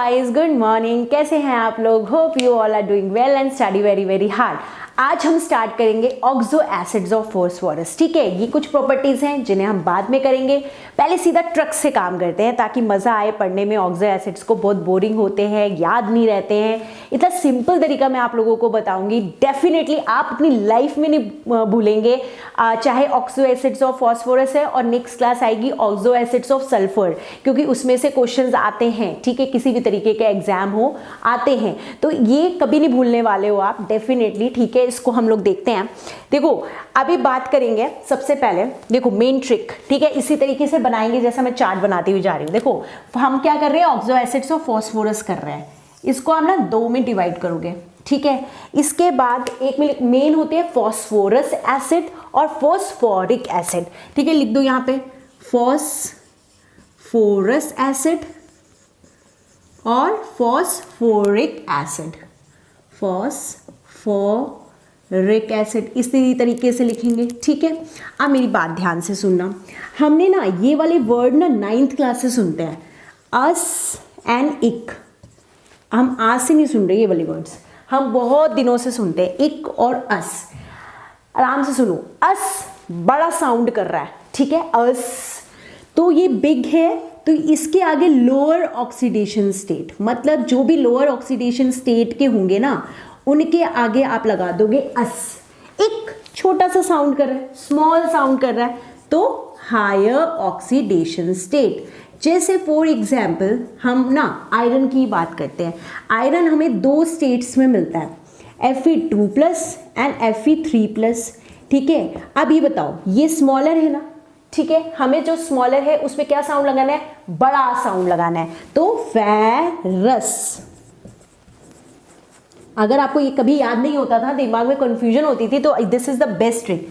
Guys, good morning. कैसे हैं आप लोग? Hope you all are doing well and study very very hard. आज हम स्टार्ट करेंगे ऑक्सो एसिड्स ऑफ फॉस्फोरस। ठीक है, ये कुछ प्रॉपर्टीज हैं जिन्हें हम बाद में करेंगे। पहले सीधा ट्रक से काम करते हैं ताकि मजा आए पढ़ने में। ऑक्सो एसिड्स को बहुत बोरिंग होते हैं, याद नहीं रहते हैं। इतना सिंपल तरीका मैं आप लोगों को बताऊंगी, डेफिनेटली आप अपनी लाइफ में नहीं भूलेंगे। चाहे ऑक्सो एसिड्स ऑफ फॉस्फोरस है और नेक्स्ट क्लास आएगी ऑक्सो एसिड्स ऑफ सल्फर, क्योंकि उसमें से क्वेश्चंस आते हैं। ठीक है, किसी भी तरीके के एग्जाम हो आते हैं, तो ये कभी नहीं भूलने वाले हो आप डेफिनेटली। ठीक है, इसको हम लोग देखते हैं। देखो, अभी बात करेंगे सबसे पहले, देखो मेन ट्रिक। ठीक है, इसी तरीके से बनाएंगे जैसा मैं चार्ट बनाती हुई जा रही हूँ। देखो हम क्या कर रहे हैं, ऑक्सो एसिड्स ऑफ फॉस्फोरस कर रहे हैं। इसको हम ना दो में डिवाइड करोगे। ठीक है, इसके बाद एक मेन होते हैं फॉस्फोरस एसिड और फॉस्फोरिक एसिड। ठीक है, लिख दो यहाँ पे फॉस्फोरस एसिड और फॉस्फोरिक एसिड। फॉस्फोरिक एसिड इसी तरीके से लिखेंगे। ठीक है, अब मेरी बात ध्यान से सुनना। हमने ना ये वाले वर्ड ना 9th क्लास से सुनते हैं, अस एंड इक। हम आज से नहीं सुन रहे ये वाले वर्ड्स, हम बहुत दिनों से सुनते हैं इक और अस। आराम से सुनो, अस बड़ा साउंड कर रहा है। ठीक है, अस तो ये बिग है, तो इसके आगे लोअर ऑक्सीडेशन स्टेट, मतलब जो भी लोअर ऑक्सीडेशन स्टेट के होंगे ना, उनके आगे आप लगा दोगे अस। एक छोटा सा साउंड कर रहा है, स्मॉल साउंड कर रहा है, तो हायर ऑक्सीडेशन स्टेट। जैसे फॉर एग्जाम्पल हम ना आयरन की बात करते हैं। आयरन हमें दो स्टेट्स में मिलता है, Fe2+ एंड Fe3+। ठीक है, अब ये बताओ, ये स्मॉलर है ना। ठीक है, हमें जो स्मॉलर है उसमें क्या साउंड लगाना है, बड़ा साउंड लगाना है, तो फेरस। अगर आपको ये कभी याद नहीं होता था, दिमाग में कंफ्यूजन होती थी, तो this is the best trick.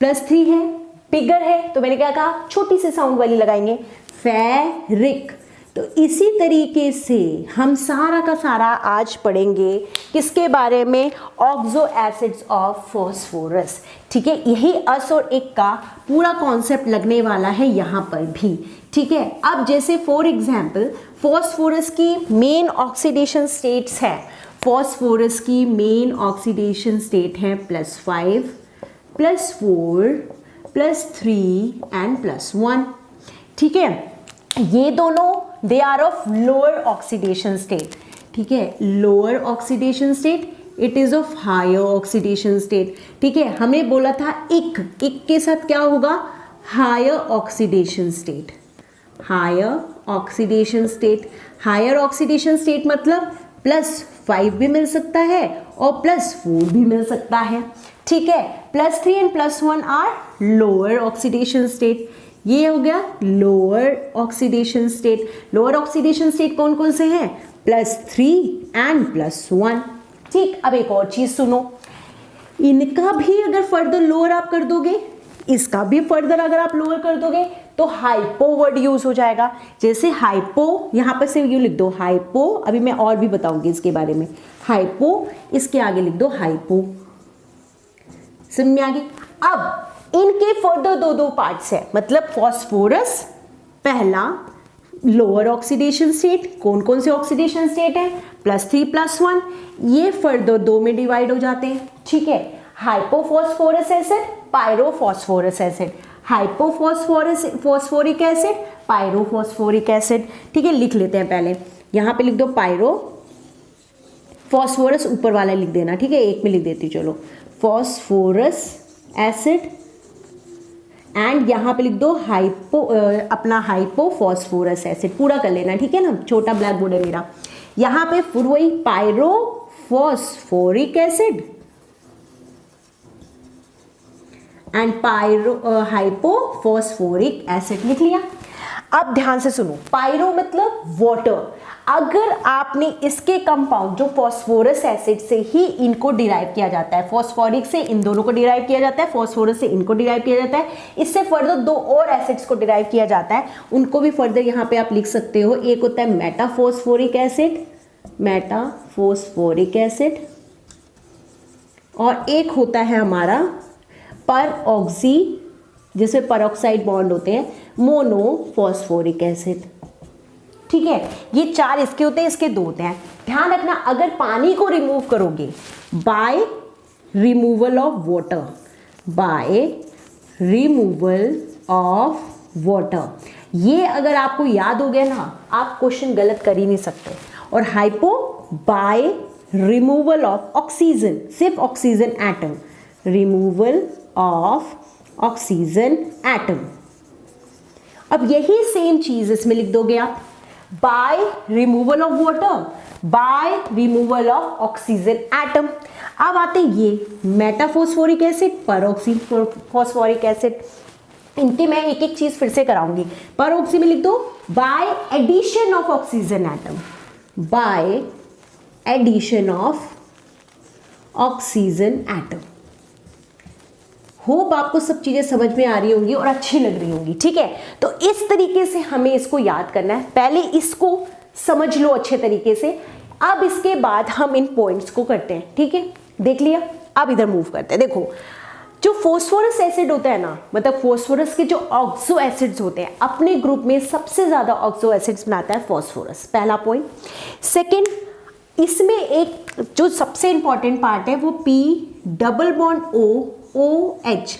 +3 है, बिगर है, तो मैंने क्या कहा, छोटी सी साउंड वाली लगाएंगे, फेरिक। तो इसी तरीके से हम सारा का सारा आज पढ़ेंगे किसके बारे में, ऑक्सो एसिड्स ऑफ फॉस्फोरस। ठीक है, यही अस और एक का पूरा कॉन्सेप्ट लगने वाला है यहाँ पर भी। ठीक है, अब जैसे फॉर एग्जाम्पल फॉस्फोरस की मेन ऑक्सीडेशन स्टेट्स है। फॉस्फोरस की मेन ऑक्सीडेशन स्टेट है +5, +4, +3 एंड +1। ठीक है, ये दोनों they are of lower oxidation state. ठीक है, lower oxidation state, it is of higher oxidation state. ठीक है, हमने बोला था इक के साथ क्या होगा, higher oxidation state. Higher oxidation state, higher oxidation state मतलब +5 भी मिल सकता है और +4 भी मिल सकता है। ठीक है, +3 and +1 are lower oxidation state. ये हो गया lower oxidation state. Lower oxidation state कौन कौन से हैं, +3 एंड +1। ठीक, अब एक और चीज सुनो, इनका भी अगर फर्दर लोअर आप कर दोगे, इसका भी फर्दर अगर आप लोअर कर दोगे, तो हाइपो वर्ड यूज हो जाएगा। जैसे हाइपो, यहां पर से यू लिख दो हाइपो, अभी मैं और भी बताऊंगी इसके बारे में। हाइपो, इसके आगे लिख दो हाइपो। समझ में आ गई? अब इनके फर्दर दो पार्ट्स है, मतलब फॉस्फोरस पहला लोअर ऑक्सीडेशन स्टेट, कौन कौन से ऑक्सीडेशन स्टेट है, +3 +1, ये फर्दर 2 में डिवाइड हो जाते हैं। ठीक है, hypophosphorous acid, pyrophosphorous acid, hypophosphoric acid, pyrophosphoric acid. ठीक है, लिख लेते हैं पहले, यहां पे लिख दो पायरो, फॉस्फोरस ऊपर वाला लिख देना। ठीक है, एक में लिख देती हूँ, चलो, फॉस्फोरस एसिड एंड यहाँ पे लिख दो अपना हाइपोफॉस्फोरस एसिड, पूरा कर लेना। ठीक है ना, छोटा ब्लैक बोर्ड है मेरा। यहाँ पे फिर वही pyrophosphoric acid and hypophosphoric acid लिख लिया। अब ध्यान से सुनो, पायरो मतलब वाटर। अगर आपने इसके कंपाउंड जो फॉस्फोरस एसिड से ही इनको डिराइव किया जाता है, फॉस्फोरिक से इन दोनों को डिराइव किया जाता है, फॉस्फोरस से इनको डिराइव किया जाता है, इससे फर्दर 2 और एसिड्स को डिराइव किया जाता है, उनको भी फर्दर यहाँ पे आप लिख सकते हो। एक होता है मेटाफॉस्फोरिक एसिड, मेटाफॉस्फोरिक एसिड, और एक होता है हमारा परऑक्सी, जिसमें परऑक्साइड बॉन्ड होते हैं, मोनोफॉस्फोरिक एसिड। ठीक है, ये 4 इसके होते हैं, इसके 2 होते हैं। ध्यान रखना, अगर पानी को रिमूव करोगे by removal of water, by removal of water, ये अगर आपको याद हो गया ना, आप क्वेश्चन गलत कर ही नहीं सकते। और hypo by removal of oxygen, सिर्फ oxygen atom, removal of oxygen atom. अब यही सेम चीज इसमें लिख दोगे आप, by removal of water, by removal of oxygen atom. अब आते ये metaphosphoric acid, peroxy phosphoric acid, इनके मैं एक एक चीज फिर से कराऊंगी। परऑक्सी में लिख दो by addition of oxygen atom, by addition of oxygen atom. Hope आपको सब चीजें समझ में आ रही होंगी और अच्छी लग रही होंगी, ठीक है। तो इस तरीके से हमें इसको याद करना है, पहले इसको समझ लो अच्छे तरीके से, अब इसके बाद हम इन पॉइंट्स को करते हैं, ठीक है। देख लिया, अब इधर मूव करते हैं। देखो, जो फॉस्फोरस एसिड होता है ना, मतलब फॉस्फोरस के जो ऑक्सो एसिड्स होते हैं, अपने ग्रुप में सबसे ज्यादा ऑक्सो एसिड्स बनाता है फॉस्फोरस, पहला पॉइंट। सेकंड, इसमें एक जो सबसे इंपॉर्टेंट पार्ट है वो P डबल बॉन्ड OH,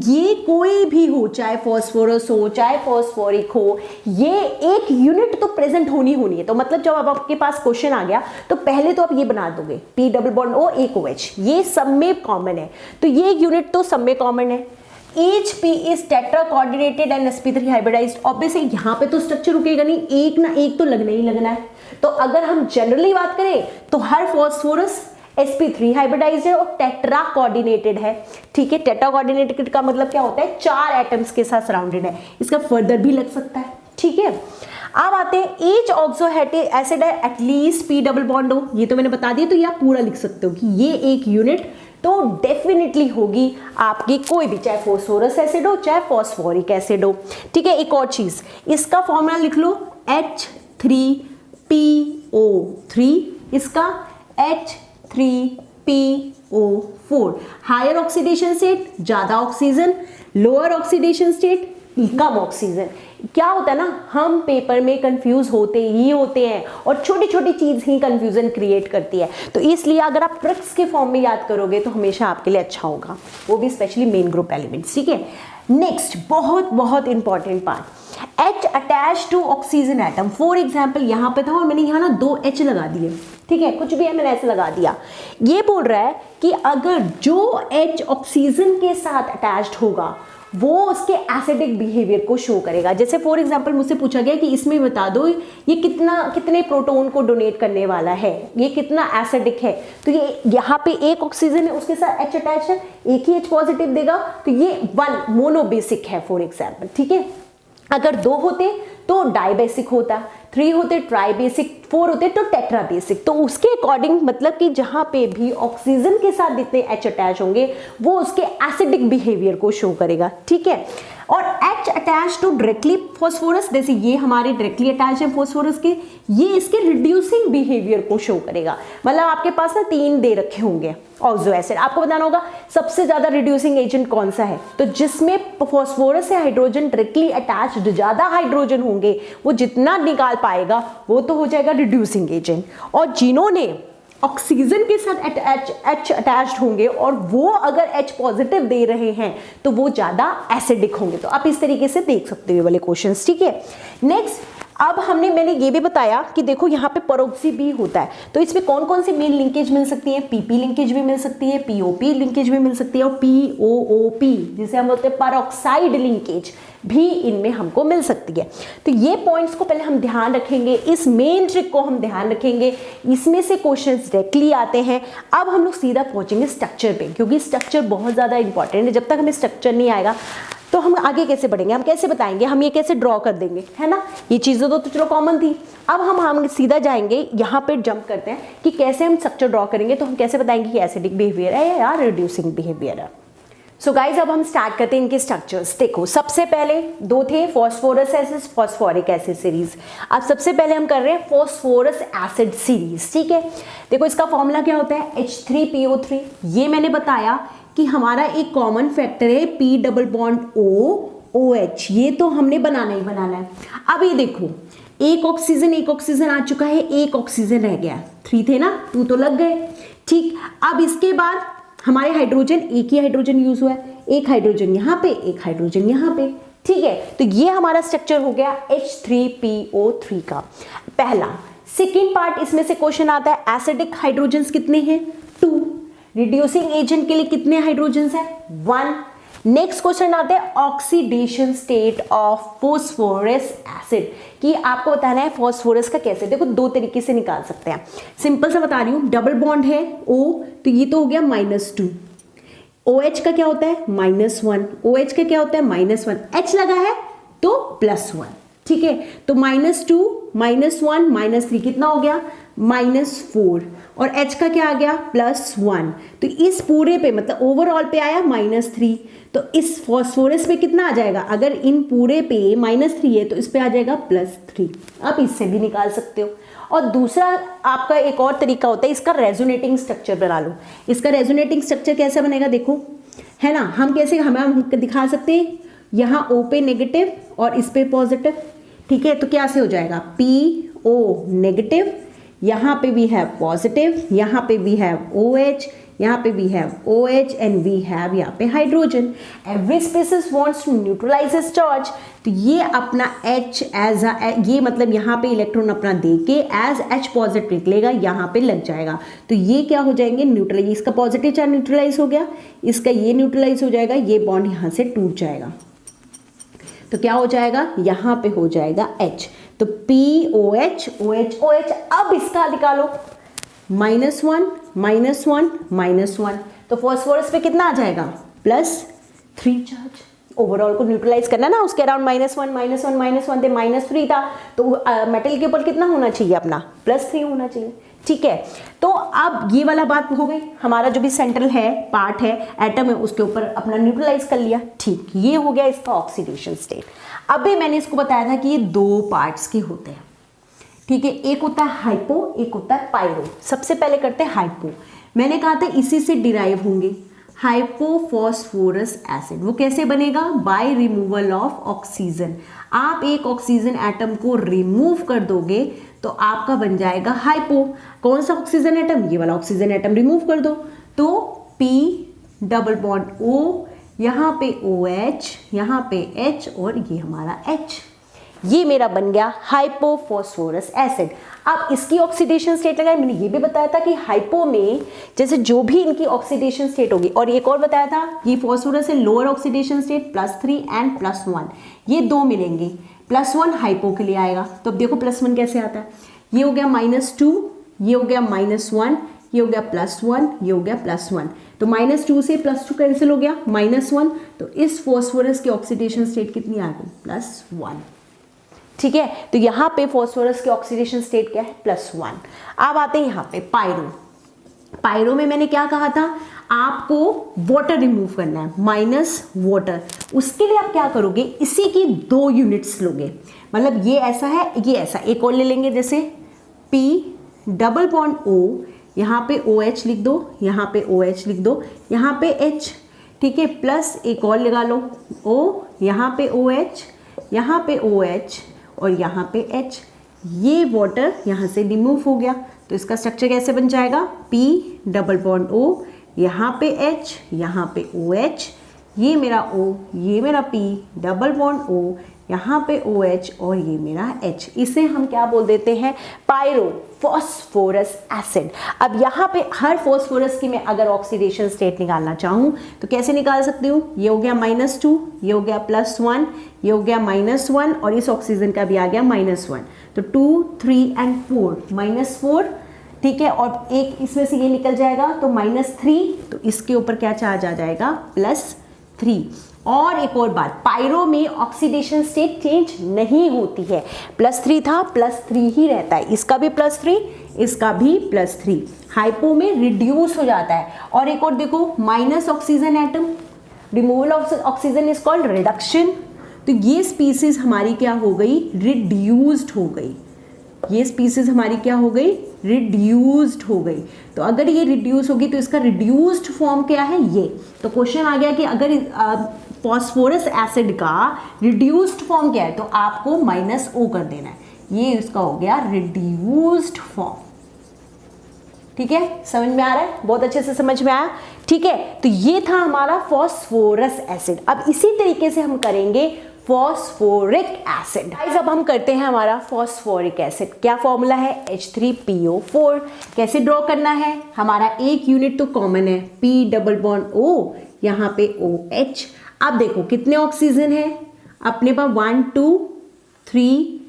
ये कोई भी हो, चाहे फॉस्फोरस हो चाहे फॉस्फोरिक हो, ये एक यूनिट तो प्रेजेंट होनी है। तो मतलब जब अब आपके पास क्वेश्चन आ गया तो पहले तो आप ये बना दोगे P डबल बॉन्ड O एक OH, ये सब में कॉमन है, तो ये यूनिट तो सब में कॉमन है। HP is tetra coordinated and sp3 hybridized. Obviously यहाँ पे तो स्ट्रक्चर रुकेगा नहीं, एक ना एक तो लगना ही लगना है। तो अगर हम जनरली बात करें तो हर फॉस्फोरस sp3 हाइब्रिडाइज्ड है और टेट्रा कोऑर्डिनेटेड है, ठीक है। टेट्रा कोऑर्डिनेटेड का मतलब क्या होता है, 4 एटम्स के साथ सराउंडेड है, इसका फर्दर भी लग सकता है, ठीक है। अब आते हैं ईच ऑक्सो एसिड है at least P double bond O, ये तो मैंने बता दिया, तो ये आप पूरा लिख सकते हो कि ये एक यूनिट तो डेफिनेटली होगी आपकी, कोई भी, चाहे फॉस्फोरस एसिड हो चाहे फॉस्फोरिक एसिड हो, ठीक है। एक और चीज, इसका फॉर्मूला लिख लो H3PO3, इसका H3PO4, हायर ऑक्सीडेशन स्टेट ज्यादा ऑक्सीजन, लोअर ऑक्सीडेशन स्टेट कम ऑक्सीजन। क्या होता है ना, हम पेपर में कंफ्यूज होते ही होते हैं और छोटी छोटी चीज ही कंफ्यूजन क्रिएट करती है, तो इसलिए अगर आप ट्रिक्स के फॉर्म में याद करोगे तो हमेशा आपके लिए अच्छा होगा, वो भी स्पेशली मेन ग्रुप एलिमेंट्स, ठीक है। नेक्स्ट बहुत बहुत important part, H attach to oxygen atom. For example यहाँ पे था और मैंने यहाँ ना 2 H लगा दिए, ठीक है, कुछ भी है मैंने ऐसे लगा दिया। ये बोल रहा है कि अगर जो H ऑक्सीजन के साथ अटैच्ड होगा वो उसके एसिडिक बिहेवियर को शो करेगा। जैसे फॉर एग्जांपल मुझसे पूछा गया कि इसमें बता दो ये कितने प्रोटॉन को डोनेट करने वाला है, ये कितना एसिडिक है, तो ये यहाँ पे एक ऑक्सीजन है उसके साथ H अटैच है, एक ही H पॉजिटिव देगा, तो ये 1 मोनोबेसिक है फॉर एग्जांपल, ठीक है। अगर 2 होते तो डाइबेसिक होता, 3 होते ट्राइबेसिक, 4 होते तो टेट्राबेसिक। तो उसके अकॉर्डिंग मतलब कि जहां पे भी ऑक्सीजन के साथ जितने H अटैच होंगे वो उसके एसिडिक बिहेवियर को शो करेगा, ठीक है। और H attach to directly phosphorus, जैसे ये हमारे डायरेक्टली अटैच है फॉस्फोरस के, ये इसके रिड्यूसिंग बिहेवियर को शो करेगा। मतलब आपके पास ना 3 दे रखे होंगे ऑक्सो एसिड, आपको बताना होगा सबसे ज्यादा रिड्यूसिंग एजेंट कौन सा है, तो जिसमें फॉस्फोरस से हाइड्रोजन डायरेक्टली अटैच्ड ज्यादा हाइड्रोजन होंगे वो जितना निकाल पाएगा वो तो हो जाएगा रिड्यूसिंग एजेंट, और जिन्होंने ऑक्सीजन के साथ H अटैच्ड होंगे और वो अगर H पॉजिटिव दे रहे हैं तो वो ज्यादा एसिडिक होंगे। तो आप इस तरीके से देख सकते हो वाले क्वेश्चंस, ठीक है। नेक्स्ट, अब मैंने ये भी बताया कि देखो यहाँ पे परोक्सी भी होता है, तो इसमें कौन कौन सी मेन लिंकेज मिल सकती है, PP लिंकेज भी मिल सकती है, POP लिंकेज भी मिल सकती है, और POOP जिसे हम बोलते हैं परऑक्साइड लिंकेज भी इनमें हमको मिल सकती है। तो ये पॉइंट्स को पहले हम ध्यान रखेंगे, इस मेन ट्रिक को हम ध्यान रखेंगे, इसमें से क्वेश्चंस डायरेक्टली आते हैं। अब हम लोग सीधा पहुंचेंगे स्ट्रक्चर पे, क्योंकि स्ट्रक्चर बहुत ज़्यादा इंपॉर्टेंट है। जब तक हमें स्ट्रक्चर नहीं आएगा तो हम आगे कैसे बढ़ेंगे, हम कैसे बताएंगे, हम ये कैसे ड्रॉ कर देंगे, है ना। ये चीज़ें तो चलो कॉमन थी। अब हम सीधा जाएंगे, यहाँ पे जंप करते हैं कि कैसे हम स्ट्रक्चर ड्रॉ करेंगे, तो हम कैसे बताएंगे कि एसिडिक बिहेवियर है या रिड्यूसिंग बिहेवियर है। सो गाइज अब हम स्टार्ट करते हैं इनके स्ट्रक्चर्स। देखो सबसे पहले 2 थे phosphorous acid, phosphoric acid series. अब सबसे पहले हम कर रहे हैं फॉस्फोरस एसिड सीरीज, ठीक है। देखो इसका फॉर्मूला क्या होता है, H3PO3। ये मैंने बताया कि हमारा एक कॉमन फैक्टर है P डबल बॉन्ड OH, ये तो हमने बनाना ही बनाना है। अब ये देखो एक ऑक्सीजन आ चुका है, एक ऑक्सीजन रह गया, 3 थे ना, 2 तो लग गए। ठीक, अब इसके बाद हमारे हाइड्रोजन, एक ही हाइड्रोजन यूज हुआ है, एक हाइड्रोजन यहाँ पे, एक हाइड्रोजन यहाँ पे। ठीक है, तो ये हमारा स्ट्रक्चर हो गया H3PO3 का पहला। सेकेंड पार्ट इसमें से क्वेश्चन आता है, एसिडिक हाइड्रोजन्स कितने हैं? 2। रिड्यूसिंग एजेंट के लिए कितने हाइड्रोजन्स हैं? 1। नेक्स्ट क्वेश्चन आता है oxidation state of phosphorous acid, कि आपको बताना है फॉस्फोरस का कैसे। देखो 2 तरीके से निकाल सकते हैं, सिंपल सा बता रही हूं। डबल बॉन्ड है O, तो ये तो हो गया -2। OH का क्या होता है? -1। OH का क्या होता है? -1। H लगा है तो +1। ठीक है, तो -2, -1, -3 कितना हो गया? -4। और H का क्या आ गया? +1। तो इस पूरे पे मतलब ओवरऑल पे आया -3, तो इस फॉस्फोरस पे कितना आ जाएगा? अगर इन पूरे पे -3 है तो इस पे आ जाएगा +3। आप इससे भी निकाल सकते हो। और दूसरा आपका एक और तरीका होता है, इसका रेजोनेटिंग स्ट्रक्चर बना लो। इसका रेजोनेटिंग स्ट्रक्चर कैसे बनेगा देखो, है ना, हम कैसे हम दिखा सकते हैं, यहाँ O पे नेगेटिव और इस पे पॉजिटिव। ठीक है, तो क्या से हो जाएगा? PO नेगेटिव, यहाँ पे भी है पॉजिटिव, यहाँ पे भी है OH, यहाँ पे भी है OH एंड वी हैव यहाँ पे hydrogen. Every species wants to neutralize its charge, तो ये अपना H एज ये मतलब यहाँ पे इलेक्ट्रॉन अपना दे के एज H पॉजिटिव निकलेगा, यहाँ पे लग जाएगा, तो ये क्या हो जाएंगे? न्यूट्रलाइज। इसका पॉजिटिव चार्ज न्यूट्रलाइज हो गया, इसका ये न्यूट्रलाइज हो जाएगा, ये बॉन्ड यहाँ से टूट जाएगा, तो क्या हो जाएगा? यहाँ पे हो जाएगा H, तो POH OH OH। अब इसका निकालो, -1 -1 -1, तो फॉस्फोरस पे कितना आ जाएगा? +3 चार्ज। ओवरऑल को न्यूट्रलाइज करना ना, उसके अराउंड -1 -1 -1 थे, -3 था, तो मेटल के ऊपर कितना होना चाहिए? अपना +3 होना चाहिए। ठीक है, तो अब ये वाला बात हो गई, हमारा जो भी सेंट्रल है पार्ट है, एटम है, उसके ऊपर अपना न्यूट्रलाइज कर लिया। ठीक, ये हो गया इसका ऑक्सीडेशन स्टेट। अभी मैंने इसको बताया था कि ये 2 पार्ट्स के होते हैं। ठीक है, एक होता है हाइपो, एक होता है पायरो। सबसे पहले करते हैं हाइपो। मैंने कहा था इसी से डिराइव होंगे हाइपोफॉस्फोरस एसिड। वो कैसे बनेगा? By removal of oxygen. आप एक ऑक्सीजन एटम को रिमूव कर दोगे तो आपका बन जाएगा हाइपो। कौन सा ऑक्सीजन एटम? ये वाला ऑक्सीजन एटम रिमूव कर दो तो P डबल बॉन्ड O, यहाँ पे OH, यहाँ पे H और ये हमारा H। ये मेरा बन गया हाइपोफॉस्फोरस एसिड। अब इसकी ऑक्सीडेशन स्टेट लगाए, मैंने ये भी बताया था कि हाइपो में जैसे जो भी इनकी ऑक्सीडेशन स्टेट होगी, और एक और बताया था ये फॉस्फोरस है लोअर ऑक्सीडेशन स्टेट +3 एंड +1, ये 2 मिलेंगे। +1 हाइपो के लिए आएगा, तो अब देखो +1 कैसे आता है, ये हो गया -2, ये हो गया -1, ये हो गया +1, ये हो गया +1, तो -2 से +2 कैंसिल हो गया, -1, तो इस फॉस्फोरस की ऑक्सीडेशन स्टेट कितनी आ गई? +1। ठीक है, तो यहाँ पे फॉस्फोरस की ऑक्सीडेशन स्टेट क्या है? +1। अब आते हैं यहाँ पे पायरो। पायरो में मैंने क्या कहा था, आपको वाटर रिमूव करना है, माइनस वाटर। उसके लिए आप क्या करोगे, इसी की 2 यूनिट्स लोगे, मतलब ये ऐसा है, ये ऐसा, एक और ले लेंगे, जैसे P डबल बॉन्ड O, यहाँ पे OH लिख दो, यहाँ पे OH लिख दो, यहाँ पे H, ठीक है, प्लस एक और लगा लो O, यहाँ पे OH, यहाँ पे OH और यहाँ पे H। ये वाटर यहाँ से रिमूव हो गया, तो इसका स्ट्रक्चर कैसे बन जाएगा? P डबल बॉन्ड O, यहाँ पे H, यहाँ पे OH, ये मेरा O, ये मेरा P डबल बॉन्ड O, यहाँ पे OH और ये मेरा H। इसे हम क्या बोल देते हैं? Pyro phosphorus acid. अब यहाँ पे हर फॉस्फोरस की मैं अगर ऑक्सीडेशन स्टेट निकालना चाहूँ तो कैसे निकाल सकती हूँ? ये हो गया -2, ये हो गया +1, ये हो गया -1 और इस ऑक्सीजन का भी आ गया -1, तो 2, 3 एंड 4, -4, ठीक है, और एक इसमें से ये निकल जाएगा तो -3, तो इसके ऊपर क्या चार्ज आ जाएगा? +3। और एक और बात, पायरो में ऑक्सीडेशन स्टेट चेंज नहीं होती है, +3 था +3 ही रहता है, इसका भी +3, इसका भी +3। हाइपो में रिड्यूस हो जाता है। और एक और देखो, minus oxygen atom, removal of oxygen is called reduction, तो ये स्पीसीज हमारी क्या हो गई? रिड्यूस्ड हो गई। ये स्पीसीज हमारी क्या हो गई? रिड्यूस्ड हो गई। तो अगर ये रिड्यूस होगी तो इसका रिड्यूस्ड फॉर्म क्या है? ये। तो क्वेश्चन आ गया कि अगर फॉस्फोरस एसिड का रिड्यूस्ड फॉर्म क्या है, तो आपको -O कर देना है। ये इसका हो गया रिड्यूस्ड फॉर्म। ठीक है, समझ में आ रहा है? बहुत अच्छे से समझ में आया। ठीक है, तो ये था हमारा फॉस्फोरस एसिड। अब इसी तरीके से हम करेंगे फॉस्फोरिक एसिड। गाइस अब हम करते हैं हमारा फॉस्फोरिक एसिड। क्या फॉर्मूला है? H3PO4। कैसे ड्रॉ करना है? हमारा एक यूनिट तो कॉमन है, P डबल बॉन्ड O, यहाँ पे OH। अब देखो कितने ऑक्सीजन है अपने पास? 1 2 3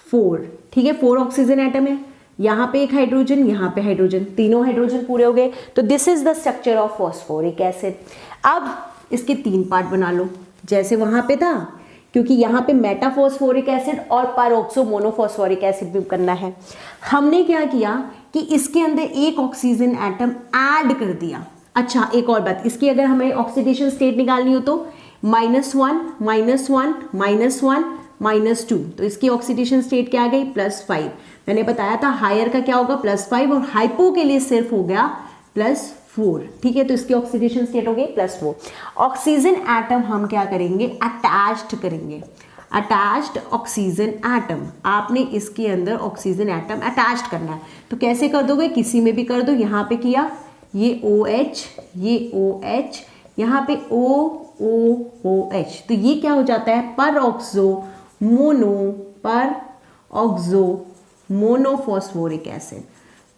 4। ठीक है, 4 ऑक्सीजन एटम है। यहाँ पे एक हाइड्रोजन, यहाँ पे हाइड्रोजन, तीनों हाइड्रोजन पूरे हो गए। तो this is the structure of phosphoric acid. अब इसके 3 पार्ट बना लो जैसे वहां पे था, क्योंकि यहाँ पे मेटाफॉस्फोरिक एसिड और पैरोक्सो मोनोफॉस्फोरिक एसिड भी करना है। हमने क्या किया कि इसके अंदर एक ऑक्सीजन एटम ऐड कर दिया। अच्छा, एक और बात, इसकी अगर हमें ऑक्सीडेशन स्टेट निकालनी हो तो -1 -1 -1 -2, तो इसकी ऑक्सीडेशन स्टेट क्या आ गई? +5। मैंने बताया था हायर का क्या होगा? +5, और हाइपो के लिए सिर्फ हो गया +4। ठीक है, तो इसकी ऑक्सीडेशन स्टेट हो गई +4। ऑक्सीजन एटम हम क्या करेंगे? अटैच्ड करेंगे। अटैच्ड ऑक्सीजन एटम, आपने इसके अंदर ऑक्सीजन एटम अटैच्ड करना है। तो कैसे कर दोगे? किसी में भी कर दो। यहाँ पे किया, ये OH, ये OH, यहाँ पे OH, तो ये क्या हो जाता है? Peroxo monophosphoric acid.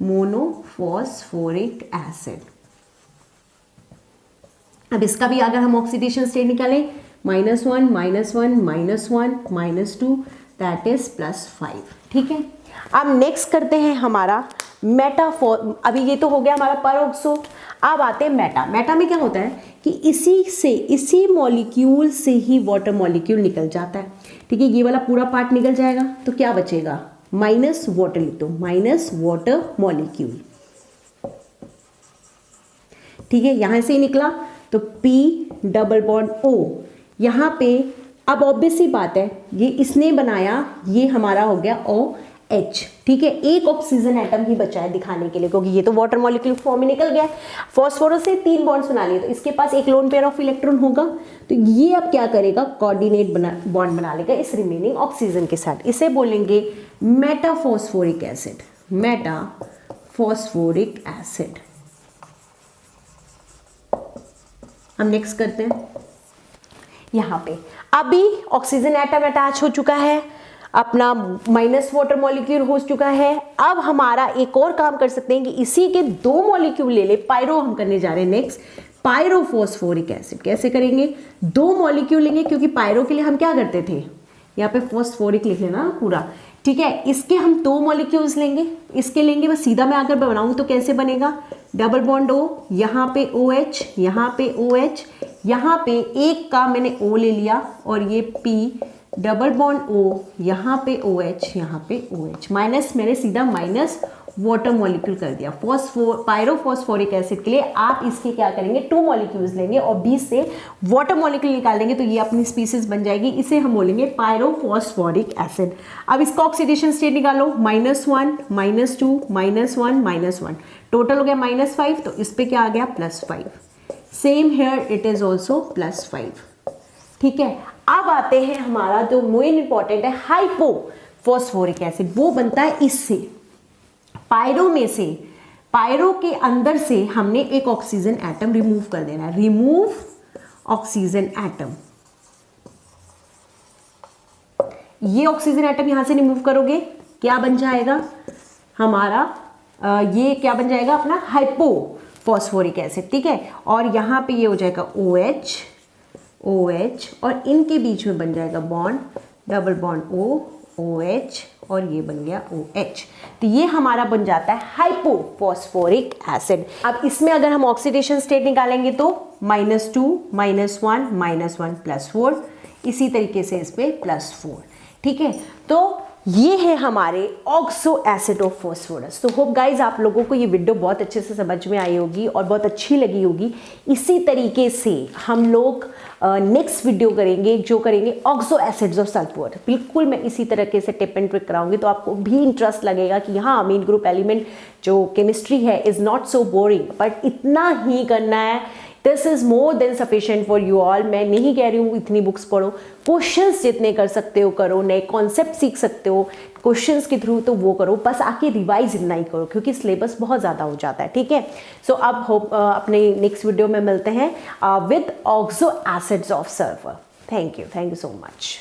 Monophosphoric acid. अब इसका भी अगर हम ऑक्सीडेशन स्टेट निकालें, -1 -1 -2, दैट इज +5। ठीक है, अब नेक्स्ट करते हैं हमारा अभी ये तो हो गया हमारा परऑक्सो। अब आते हैं मेटा में क्या होता है कि इसी मॉलिक्यूल से ही वाटर मॉलिक्यूल निकल जाता है। ठीक है, ये वाला पूरा पार्ट निकल जाएगा तो क्या बचेगा? माइनस वाटर लिख दो, माइनस वाटर मॉलिक्यूल। ठीक है, यहां से ही निकला तो P डबल बॉन्ड O। यहाँ पे अब ऑब्वियस सी बात है, ये इसने बनाया, ये हमारा हो गया OH। ठीक है, एक ऑक्सीजन एटम ही बचा है दिखाने के लिए, क्योंकि ये तो वाटर मॉलिक्यूल फॉर्म में निकल गया। फॉस्फोरस से 3 बॉन्ड्स बना लिए, तो इसके पास एक लोन पेयर ऑफ इलेक्ट्रॉन होगा। तो ये अब क्या करेगा? कोऑर्डिनेट बॉन्ड बना लेगा इस रिमेनिंग ऑक्सीजन के साथ। इसे बोलेंगे मेटाफॉस्फोरिक एसिड। Metaphosphoric acid. हम नेक्स्ट करते हैं। यहाँ पे अभी ऑक्सीजन एटम अटैच हो चुका है, अपना माइनस वाटर मॉलिक्यूल हो चुका है। अब हमारा एक और काम कर सकते हैं कि इसी के 2 मॉलिक्यूल ले ले, पायरो हम करने जा रहे हैं नेक्स्ट, पायरोफॉस्फोरिक एसिड। कैसे करेंगे? 2 मॉलिक्यूल लेंगे, क्योंकि पायरो के लिए हम क्या करते थे? यहाँ पे फॉस्फोरिक लिख लेना पूरा। ठीक है, इसके हम 2 मॉलिक्यूल्स लेंगे, इसके लेंगे, बस सीधा मैं अगर बनाऊं तो कैसे बनेगा? डबल बॉन्ड O, यहाँ पे OH, यहाँ पे OH, यहाँ पे एक का मैंने O ले लिया, और ये P डबल बॉन्ड O, यहाँ पे OH, यहाँ पे OH, माइनस मैंने सीधा माइनस वाटर मॉलिक्यूल कर दिया। पायरोफॉस्फोरिक एसिड के लिए आप इसके क्या करेंगे? 2 मॉलिक्यूल्स लेंगे और 20 से वाटर मॉलिक्यूल निकाल देंगे, तो ये अपनी स्पीसीज बन जाएगी। इसे हम बोलेंगे पायरोफॉस्फोरिक एसिड। अब इसका ऑक्सीडेशन स्टेट निकालो, -1 -2 -1 -1, टोटल हो गया -5, तो इस पे क्या आ गया? +5। Same here, it is also +5। ठीक है, अब आते हैं हमारा जो मेन इंपॉर्टेंट है, हाइपोफॉस्फोरिक एसिड। वो बनता है इससे, पायरो में से, पायरो के अंदर से हमने एक ऑक्सीजन एटम रिमूव कर देना है। Remove oxygen atom. ये ऑक्सीजन एटम यहां से रिमूव करोगे, क्या बन जाएगा हमारा? ये क्या बन जाएगा? अपना हाइपोफॉस्फोरिक एसिड। ठीक है, और यहां पे ये हो जाएगा OH, और इनके बीच में बन जाएगा bond, double bond O, OH, और ये बन गया OH। तो ये हमारा बन जाता है हाइपोफॉस्फोरिक एसिड। अब इसमें अगर हम ऑक्सीडेशन स्टेट निकालेंगे तो -2 -1 -1 +4, इसी तरीके से इस पे +4। ठीक है, तो ये है हमारे ऑक्सो एसिड ऑफ फॉस्फोरस। तो होप गाइज आप लोगों को ये वीडियो बहुत अच्छे से समझ में आई होगी और बहुत अच्छी लगी होगी। इसी तरीके से हम लोग नेक्स्ट वीडियो करेंगे, जो करेंगे ऑक्सो एसिड्स ऑफ सल्फर। बिल्कुल मैं इसी तरीके से टिप एंड ट्रिक कराऊंगी, तो आपको भी इंटरेस्ट लगेगा कि हाँ, अमीन ग्रुप एलिमेंट जो केमिस्ट्री है is not so boring, but इतना ही करना है, this is more than sufficient for you all. मैं नहीं कह रही हूँ इतनी बुक्स पढ़ो, क्वेश्चंस जितने कर सकते हो करो, नए कॉन्सेप्ट सीख सकते हो क्वेश्चंस के थ्रू तो वो करो, बस आके रिवाइज इतना ही करो क्योंकि सिलेबस बहुत ज़्यादा हो जाता है, ठीक है। सो अब होप अपने नेक्स्ट वीडियो में मिलते हैं with oxo acids of sulphur. Thank you so much.